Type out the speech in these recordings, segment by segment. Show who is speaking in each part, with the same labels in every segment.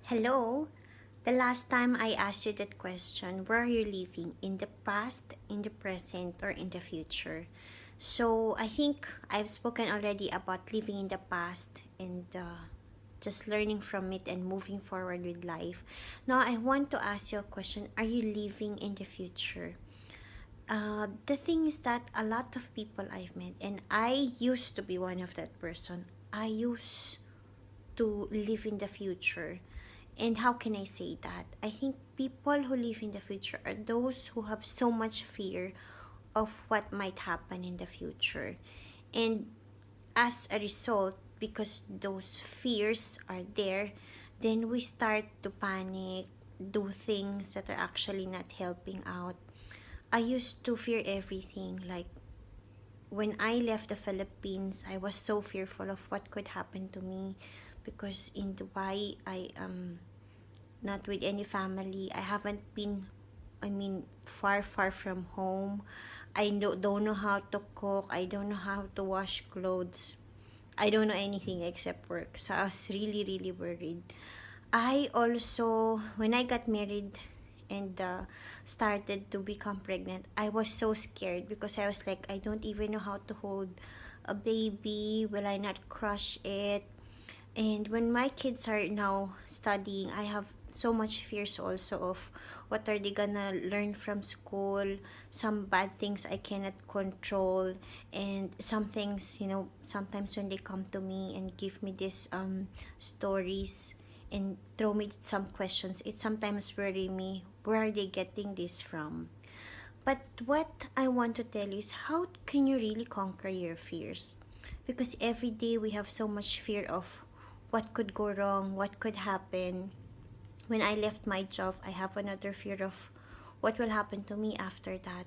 Speaker 1: Hello. The last time I asked you that question, where are you living? In the past, in the present, or in the future? So I think I've spoken already about living in the past and just learning from it and moving forward with life. Now I want to ask you a question. Are you living in the future? The thing is that a lot of people I've met, and I used to be one of that person. I used to live in the future. And how can I say that? I think people who live in the future are those who have so much fear of what might happen in the future. And as a result, because those fears are there, then we start to panic, do things that are actually not helping out. I used to fear everything. Like when I left the Philippines, I was so fearful of what could happen to me because in Dubai, I am not with any family. I haven't been, far, far from home. I don't know how to cook. I don't know how to wash clothes. I don't know anything except work. So I was really, really worried. I also, when I got married and started to become pregnant, I was so scared because I was like, I don't even know how to hold a baby. Will I not crush it? And when my kids are now studying, I have so much fears also of what are they gonna learn from school, some bad things I cannot control, and some things, sometimes when they come to me and give me these stories and throw me some questions, it sometimes worry me, where are they getting this from? But what I want to tell you is how can you really conquer your fears? Because every day we have so much fear of what could go wrong, what could happen. When I left my job, I have another fear of what will happen to me after that.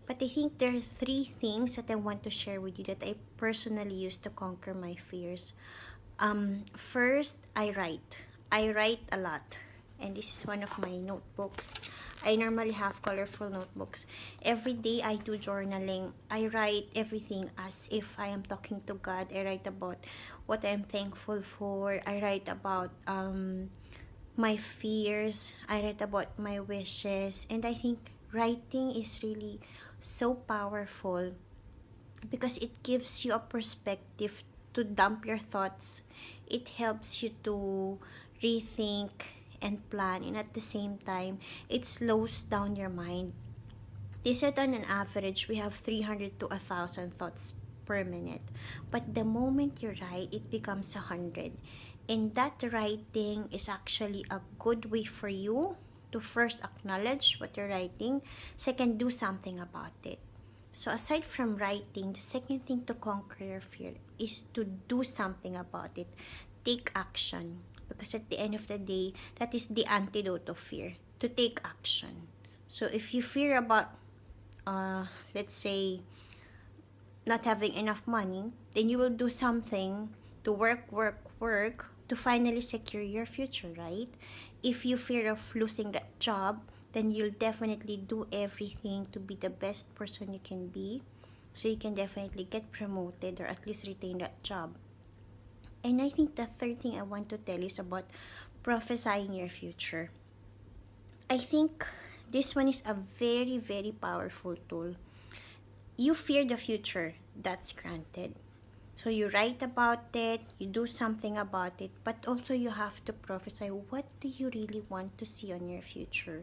Speaker 1: But I think there are three things that I want to share with you that I personally use to conquer my fears. First, I write. I write a lot. And this is one of my notebooks. I normally have colorful notebooks. Every day I do journaling. I write everything as if I am talking to God. I write about what I'm thankful for. I write about my fears. I write about my wishes. And I think writing is really so powerful because it gives you a perspective to dump your thoughts. It helps you to rethink and plan, and at the same time, it slows down your mind. They said on an average, we have 300 to 1,000 thoughts per minute. But the moment you write, it becomes 100. And that writing is actually a good way for you to first acknowledge what you're writing, second, do something about it. So aside from writing, the second thing to conquer your fear is to do something about it. Take action. Because at the end of the day, that is the antidote of fear. To take action. So if you fear about, let's say, not having enough money, then you will do something to work to finally secure your future, right? If you fear of losing that job, then you'll definitely do everything to be the best person you can be so you can definitely get promoted or at least retain that job. And I think the third thing I want to tell is about prophesying your future. I think this one is a very, very powerful tool. You fear the future, that's granted. So you write about it, you do something about it, but also you have to prophesy what do you really want to see on your future?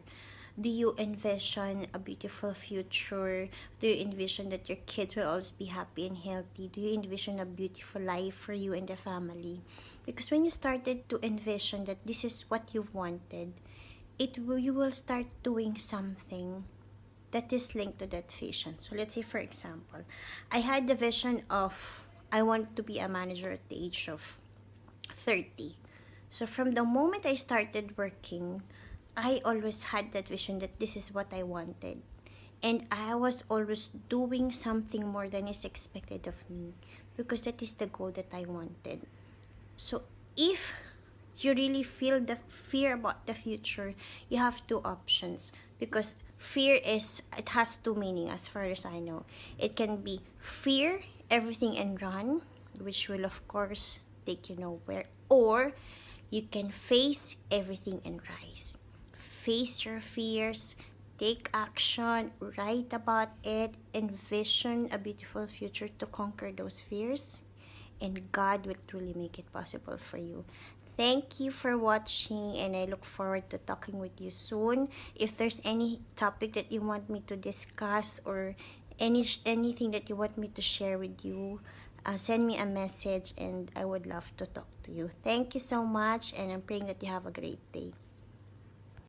Speaker 1: Do you envision a beautiful future? Do you envision that your kids will always be happy and healthy? Do you envision a beautiful life for you and the family? Because when you started to envision that this is what you've wanted, you will start doing something that is linked to that vision. So let's say, for example, I had the vision of I want to be a manager at the age of 30. So from the moment I started working, I always had that vision that this is what I wanted. And I was always doing something more than is expected of me because that is the goal that I wanted. So if you really feel the fear about the future, you have two options because fear it has two meaning as far as I know. It can be fear everything and run, which will of course take you nowhere, or You can face everything and rise. Face your fears, take action, write about it, envision a beautiful future to conquer those fears, and God will truly make it possible for you. Thank you for watching, and I look forward to talking with you soon. If there's any topic that you want me to discuss, or anything that you want me to share with you, send me a message and I would love to talk to you. Thank you so much, and I'm praying that you have a great day.